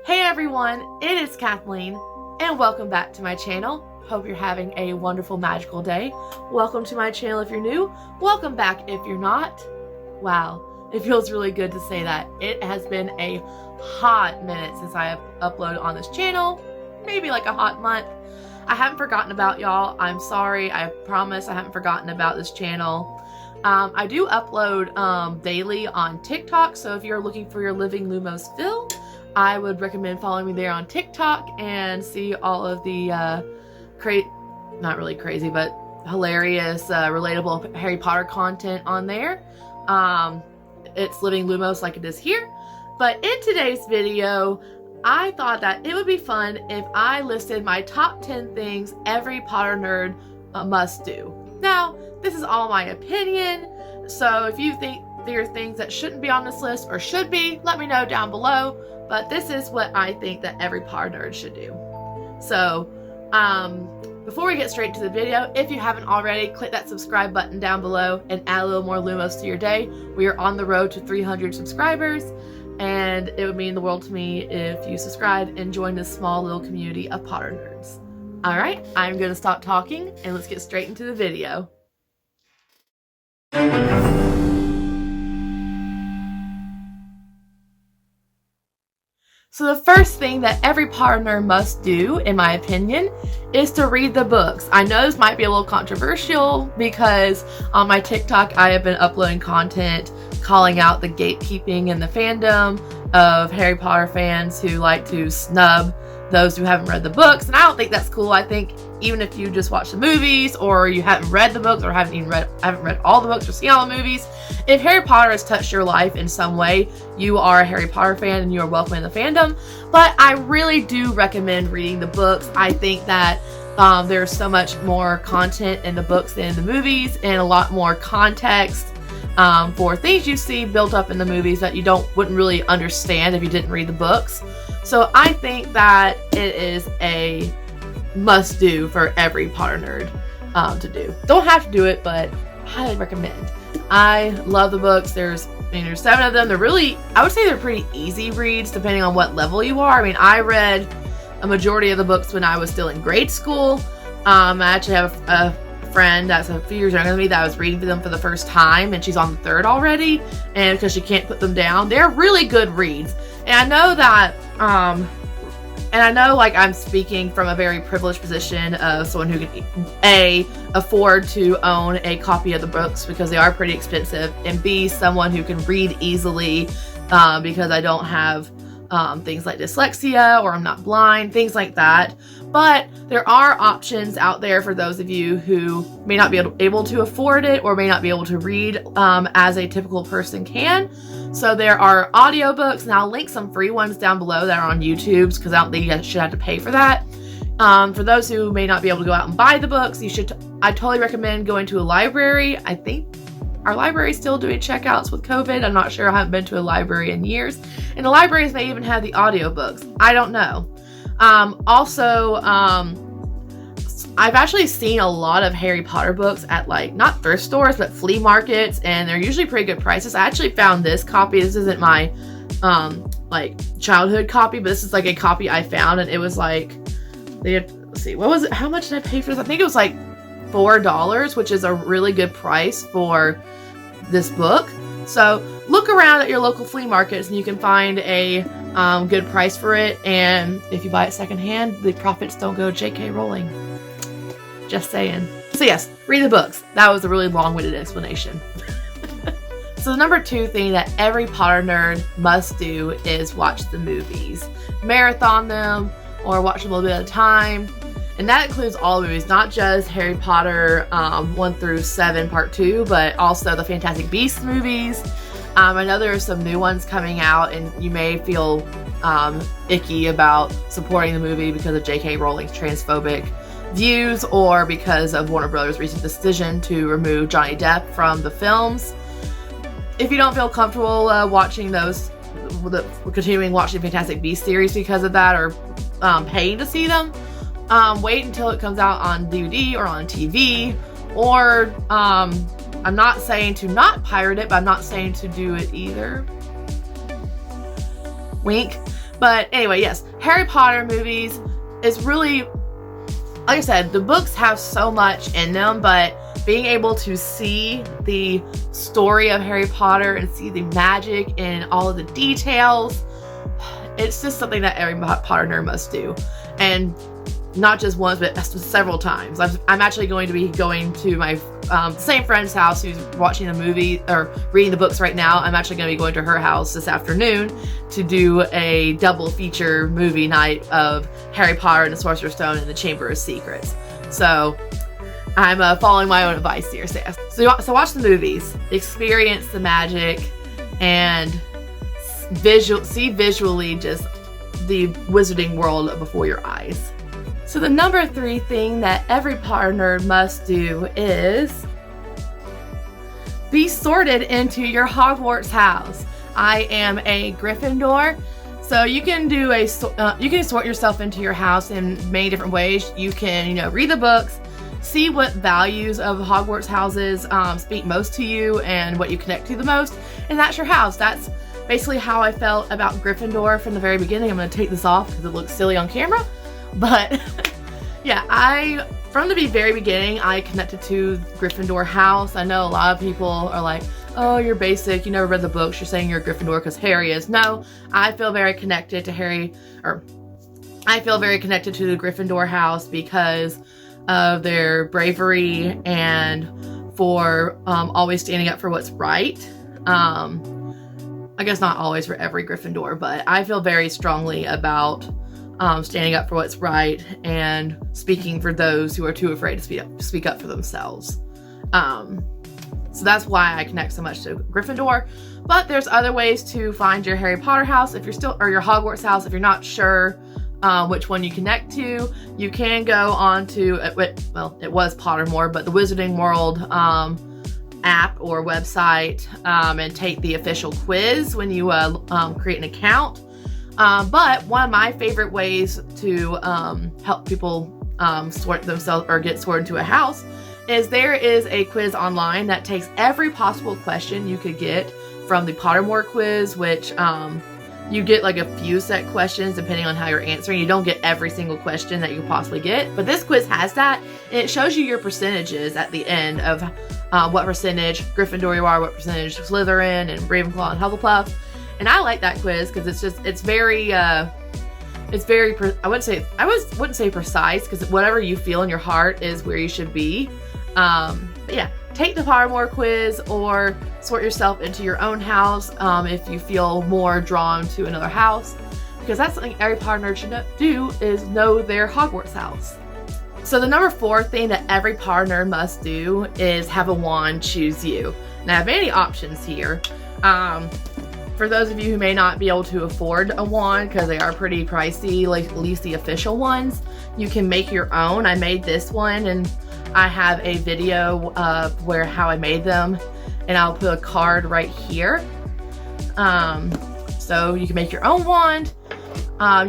Hey everyone, it is Kathleen, and welcome back to my channel. Hope you're having a wonderful, magical day. Welcome to my channel if you're new. Welcome back if you're not. Wow, it feels really good to say that. It has been a hot minute since I have uploaded on this channel. Maybe like a hot month. I haven't forgotten about y'all. I'm sorry. I promise I haven't forgotten about this channel. I do upload daily on TikTok, so if you're looking for your Living Lumos fill, I would recommend following me there on TikTok and see all of the not really crazy, but hilarious, relatable Harry Potter content on there. It's Living Lumos like it is here. But in today's video, I thought that it would be fun if I listed my top 10 things every Potter nerd must do. Now, this is all my opinion, so if you think there are things that shouldn't be on this list or should be, let me know down below. But this is what I think that every Potter nerd should do. So, before we get straight to the video, if you haven't already, click that subscribe button down below and add a little more Lumos to your day. We are on the road to 300 subscribers, and it would mean the world to me if you subscribe and join this small little community of Potter nerds. Alright, I'm going to stop talking and let's get straight into the video. So the first thing that every Potter nerd must do, in my opinion, is to read the books. I know this might be a little controversial because on my TikTok I have been uploading content calling out the gatekeeping and the fandom of Harry Potter fans who like to snub those who haven't read the books, and I don't think that's cool. I think even if you just watch the movies or you haven't read the books or haven't read all the books or seen all the movies, if Harry Potter has touched your life in some way, you are a Harry Potter fan and you are welcome in the fandom. But I really do recommend reading the books. I think that there's so much more content in the books than in the movies, and a lot more context for things you see built up in the movies that you wouldn't really understand if you didn't read the books. So I think that it is a must-do for every Potter nerd to do. Don't have to do it, but highly recommend. I love the books. There's 7 of them. They're really, I would say they're pretty easy reads depending on what level you are. I mean, I read a majority of the books when I was still in grade school. I actually have a friend that's a few years younger than me that I was reading to them for the first time, and she's on the 3rd already, and because she can't put them down. They're really good reads. And I know that, like I'm speaking from a very privileged position of someone who can A, afford to own a copy of the books because they are pretty expensive, and B, someone who can read easily because I don't have things like dyslexia or I'm not blind, things like that. But there are options out there for those of you who may not be able to afford it or may not be able to read as a typical person can. So there are audiobooks, and I'll link some free ones down below that are on YouTube because I don't think you guys should have to pay for that. For those who may not be able to go out and buy the books, I totally recommend going to a library. I think our library is still doing checkouts with COVID. I'm not sure. I haven't been to a library in years. And the libraries may even have the audiobooks. I don't know. I've actually seen a lot of Harry Potter books at not thrift stores, but flea markets, and they're usually pretty good prices. I actually found this copy. This isn't my childhood copy, but this is a copy I found, and it was let's see, what was it? How much did I pay for this? I think it was $4, which is a really good price for this book. So look around at your local flea markets and you can find a good price for it. And if you buy it secondhand, the profits don't go to J.K. Rowling. Just saying. So yes, read the books. That was a really long-winded explanation. So the number 2 thing that every Potter nerd must do is watch the movies. Marathon them or watch them a little bit at a time. And that includes all the movies, not just Harry Potter 1 through 7 Part 2, but also the Fantastic Beasts movies. I know there are some new ones coming out, and you may feel icky about supporting the movie because of J.K. Rowling's transphobic views or because of Warner Brothers' recent decision to remove Johnny Depp from the films. If you don't feel comfortable watching those, continuing watching the Fantastic Beasts series because of that, or paying to see them, wait until it comes out on DVD or on TV, or I'm not saying to not pirate it, but I'm not saying to do it either. Wink. But anyway, yes, Harry Potter movies is really, like I said, the books have so much in them, but being able to see the story of Harry Potter and see the magic and all of the details, it's just something that every Potter nerd must do. And not just once, but several times. I'm actually going to be going to my same friend's house who's watching the movie or reading the books right now. I'm actually going to be going to her house this afternoon to do a double feature movie night of Harry Potter and the Sorcerer's Stone and the Chamber of Secrets. So I'm following my own advice here. So watch the movies, experience the magic, and see visually just the wizarding world before your eyes. So the number 3 thing that every Potter nerd must do is be sorted into your Hogwarts house. I am a Gryffindor, so you can do you can sort yourself into your house in many different ways. You can, read the books, see what values of Hogwarts houses speak most to you and what you connect to the most, and that's your house. That's basically how I felt about Gryffindor from the very beginning. I'm going to take this off because it looks silly on camera. But yeah, from the very beginning, I connected to Gryffindor house. I know a lot of people are like, oh, you're basic, you never read the books, you're saying you're a Gryffindor because Harry is. No, I feel very connected to I feel very connected to the Gryffindor house because of their bravery and for always standing up for what's right. I guess not always for every Gryffindor, but I feel very strongly about standing up for what's right and speaking for those who are too afraid to speak up for themselves. So that's why I connect so much to Gryffindor. But there's other ways to find your Harry Potter house or your Hogwarts house if you're not sure which one you connect to. You can go on to, it was Pottermore, but the Wizarding World app or website and take the official quiz when you create an account. But one of my favorite ways to help people sort themselves or get sorted into a house is there is a quiz online that takes every possible question you could get from the Pottermore quiz, which you get like a few set questions depending on how you're answering. You don't get every single question that you could possibly get, but this quiz has that, and it shows you your percentages at the end of what percentage Gryffindor you are, what percentage Slytherin and Ravenclaw and Hufflepuff. And I like that quiz because it's very I wouldn't say precise, because whatever you feel in your heart is where you should be. But yeah, take the Pottermore quiz or sort yourself into your own house if you feel more drawn to another house, because that's something every Potter nerd should do, is know their Hogwarts house. So the number 4 thing that every Potter nerd must do is have a wand choose you. Now I have many options here. For those of you who may not be able to afford a wand because they are pretty pricey, like at least the official ones, you can make your own. I made this one and I have a video of how I made them, and I'll put a card right here. So you can make your own wand.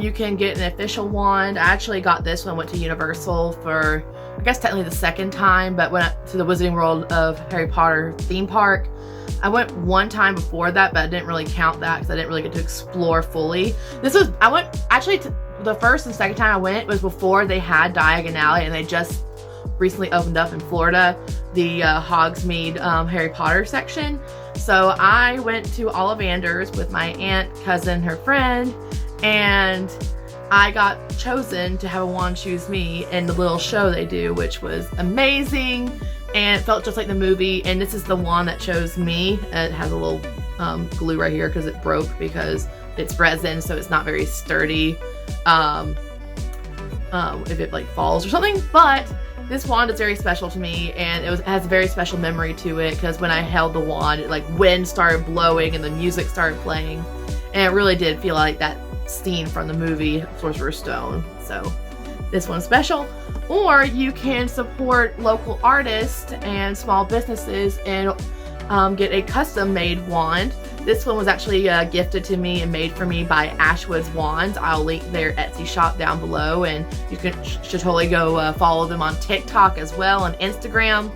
You can get an official wand. I actually got this one, went to Universal for, I guess technically the second time, but went to the Wizarding World of Harry Potter theme park. I went one time before that, but I didn't really count that because I didn't really get to explore fully. I went, actually, the first and second time I went was before they had Diagon Alley, and they just recently opened up in Florida, the Hogsmeade Harry Potter section. So I went to Ollivander's with my aunt, cousin, her friend, and I got chosen to have a wand choose me in the little show they do, which was amazing. And it felt just like the movie, and this is the wand that chose me. It has a little glue right here because it broke because it's resin, so it's not very sturdy if it like falls or something. But this wand is very special to me, and it has a very special memory to it because when I held the wand, it, like, wind started blowing and the music started playing, and it really did feel like that scene from the movie Sorcerer's Stone. So this one's special. Or you can support local artists and small businesses and get a custom made wand. This one was actually gifted to me and made for me by Ashwood's Wands. I'll link their Etsy shop down below, and you should totally go follow them on TikTok as well, and Instagram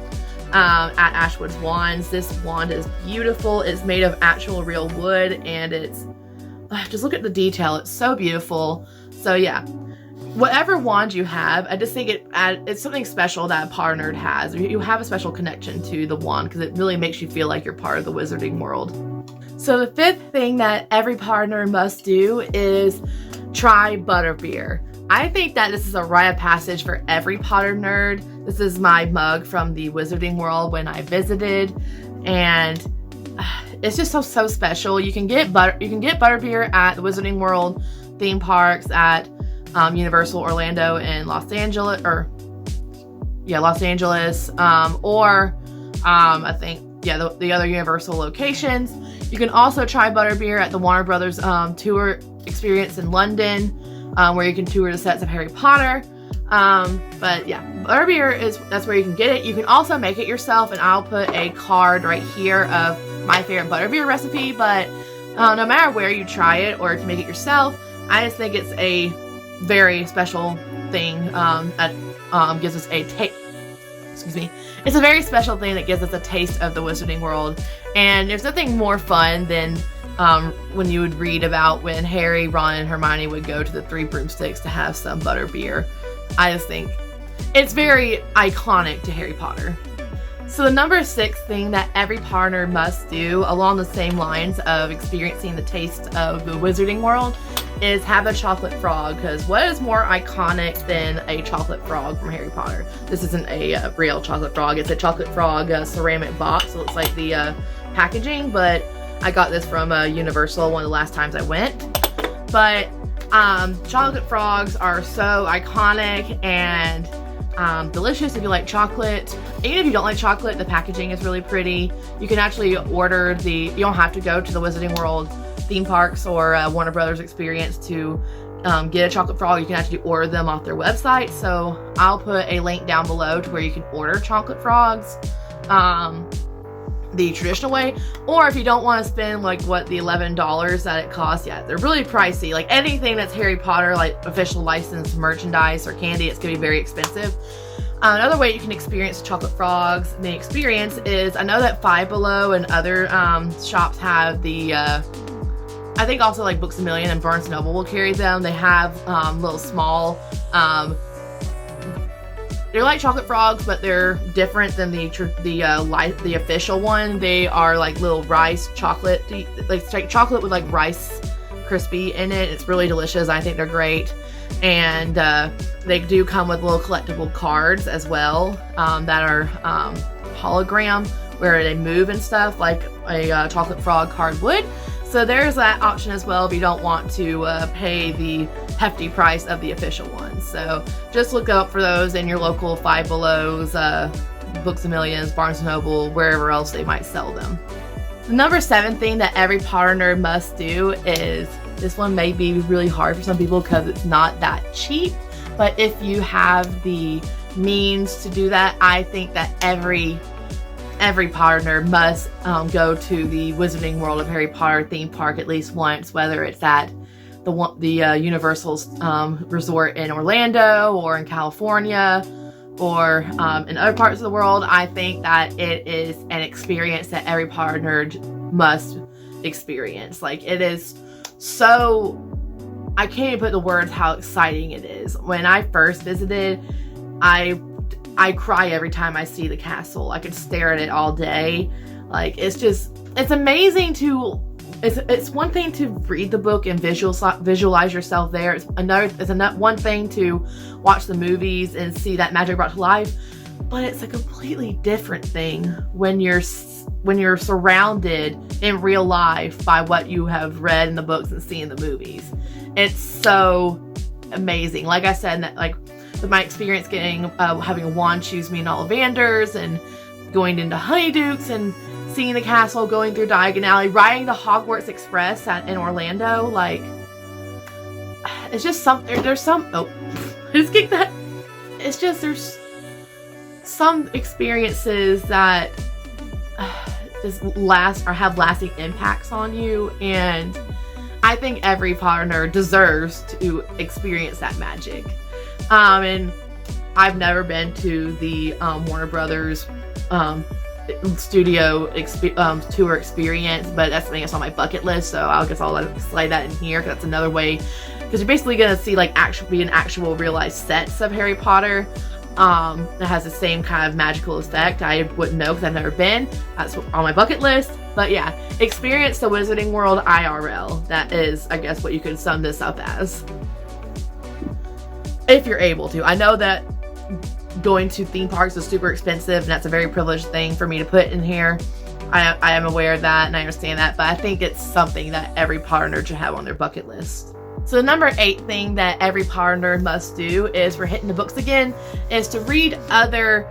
at Ashwood's Wands. This wand is beautiful. It's made of actual real wood, and it's just look at the detail. It's so beautiful. So yeah, whatever wand you have, I just think it's something special that Potternerd has. You have a special connection to the wand because it really makes you feel like you're part of the wizarding world. So the fifth thing that every Potternerd must do is try Butterbeer. I think that this is a rite of passage for every Potternerd. This is my mug from the wizarding world when I visited, and it's just so special. You can get Butterbeer at the Wizarding World theme parks at Universal Orlando and Los Angeles, or I think the other Universal locations. You can also try Butterbeer at the Warner Brothers tour experience in London, where you can tour the sets of Harry Potter. But yeah, Butterbeer that's where you can get it. You can also make it yourself, and I'll put a card right here of my favorite Butterbeer recipe. But no matter where you try it or if you make it yourself, I just think it's a very special thing that gives us a taste. Excuse me. It's a very special thing that gives us a taste of the wizarding world. And there's nothing more fun than when you would read about when Harry, Ron, and Hermione would go to the Three Broomsticks to have some Butterbeer. I just think it's very iconic to Harry Potter. So the number 6 thing that every Potternerd must do, along the same lines of experiencing the taste of the wizarding world, is have a chocolate frog. Because what is more iconic than a chocolate frog from Harry Potter? This isn't a real chocolate frog. It's a chocolate frog ceramic box. It looks like the packaging, but I got this from Universal one of the last times I went. But chocolate frogs are so iconic and delicious if you like chocolate. Even if you don't like chocolate, the packaging is really pretty. You can actually order you don't have to go to the Wizarding World theme parks or Warner Brothers experience to get a chocolate frog. You can actually order them off their website. So I'll put a link down below to where you can order chocolate frogs the traditional way, or if you don't want to spend like the $11 that it costs, they're really pricey. Like anything that's Harry Potter, like official licensed merchandise or candy, it's gonna be very expensive. Another way you can experience chocolate frogs, the experience is, I know that Five Below and other shops have the I think also like Books A Million and Barnes & Noble will carry them. They have little small they're like chocolate frogs, but they're different than the official one. They are like little rice chocolate, like chocolate with like Rice Krispie in it. It's really delicious. I think they're great. And they do come with little collectible cards as well that are hologram, where they move and stuff like a chocolate frog card would. So there's that option as well if you don't want to pay the hefty price of the official ones. So just look up for those in your local Five Belows, Books A Millions, Barnes & Noble, wherever else they might sell them. The number 7 thing that every Potternerd must do is, this one may be really hard for some people because it's not that cheap, but if you have the means to do that, I think that every Potternerd must go to the Wizarding World of Harry Potter theme park at least once, whether it's at the Universal's resort in Orlando or in California or in other parts of the world. I think that it is an experience that every Potternerd must experience. Like, it is so, I can't even put the words how exciting it is. When I first visited, I cry every time I see the castle. I could stare at it all day. Like, it's amazing to, it's one thing to read the book and visualize yourself there. It's one thing to watch the movies and see that magic brought to life. But it's a completely different thing when you're surrounded in real life by what you have read in the books and seen in the movies. It's so amazing. Like I said, with my experience having a wand choose me in Ollivanders and going into Honeydukes and seeing the castle, going through Diagon Alley, riding the Hogwarts Express in Orlando, like, it's just there's some experiences that just last or have lasting impacts on you, and I think every Potternerd deserves to experience that magic. And I've never been to the Warner Brothers studio tour experience, but that's something that's on my bucket list, so I guess I'll slide that in here, because that's another way, because you're basically gonna see like actual real-life sets of Harry Potter that has the same kind of magical effect. I wouldn't know because I've never been. That's on my bucket list. But yeah, experience the Wizarding World IRL. That is, I guess, what you could sum this up as, if you're able to. I know that going to theme parks is super expensive, and that's a very privileged thing for me to put in here. I am aware of that, and I understand that, but I think it's something that every Potternerd should have on their bucket list. So the number 8 thing that every Potternerd must do, is, we're hitting the books again, is to read other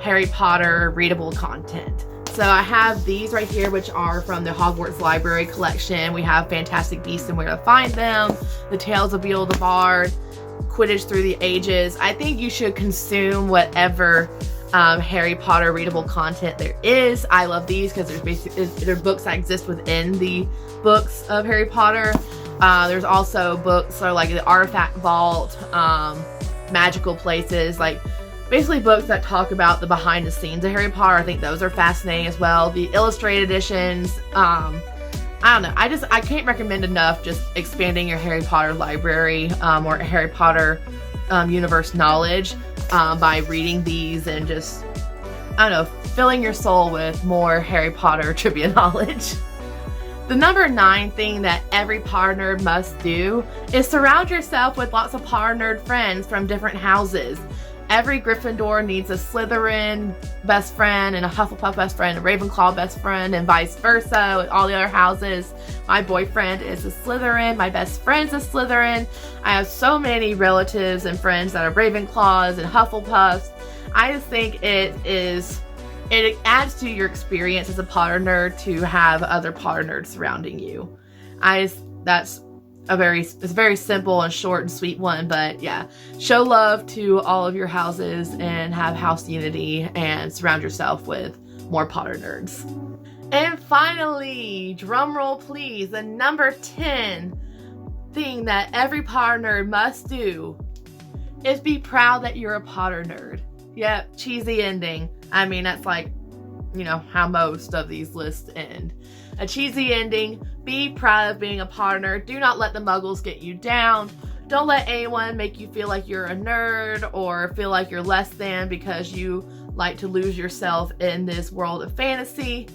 Harry Potter readable content. So I have these right here, which are from the Hogwarts Library collection. We have Fantastic Beasts and Where to Find Them, The Tales of Beedle the Bard, Quidditch Through the Ages. I think you should consume whatever Harry Potter readable content there is. I love these because they're books that exist within the books of Harry Potter. There's also books that are like the Artifact Vault, Magical Places, like basically books that talk about the behind the scenes of Harry Potter. I think those are fascinating as well. The illustrated editions, I don't know. I can't recommend enough just expanding your Harry Potter library or Harry Potter universe knowledge by reading these, and just, I don't know, filling your soul with more Harry Potter trivia knowledge. The number 9 thing that every Potternerd must do is surround yourself with lots of Potternerd friends from different houses. Every Gryffindor needs a Slytherin best friend and a Hufflepuff best friend, a Ravenclaw best friend, and vice versa with all the other houses. My boyfriend is a Slytherin. My best friend's a Slytherin. I have so many relatives and friends that are Ravenclaws and Hufflepuffs. I just think it adds to your experience as a Potternerd to have other Potternerds surrounding you. It's a very simple and short and sweet one, but yeah, show love to all of your houses and have house unity and surround yourself with more Potternerds. And finally, drum roll please, the number 10 thing that every Potternerd must do is be proud that you're a Potternerd. Yep, cheesy ending. I mean, that's like, you know, how most of these lists end. A cheesy ending. Be proud of being a Potternerd. Do not let the muggles get you down. Don't let anyone make you feel like you're a nerd or feel like you're less than because you like to lose yourself in this world of fantasy.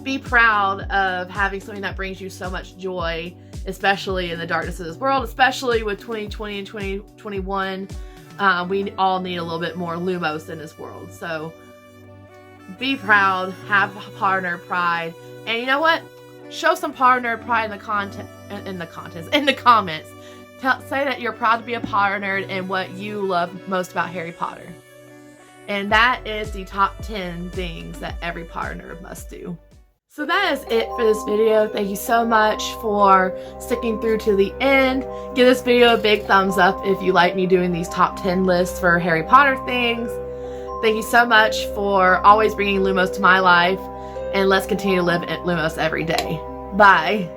Be proud of having something that brings you so much joy, especially in the darkness of this world, especially with 2020 and 2021. We all need a little bit more Lumos in this world. So be proud, have Potternerd pride, and you know what? Show some Potternerd pride in the comments. Say that you're proud to be a Potternerd and what you love most about Harry Potter. And that is the top 10 things that every Potternerd must do. So that is it for this video. Thank you so much for sticking through to the end. Give this video a big thumbs up if you like me doing these top 10 lists for Harry Potter things. Thank you so much for always bringing Lumos to my life, and let's continue to live at Lumos every day. Bye.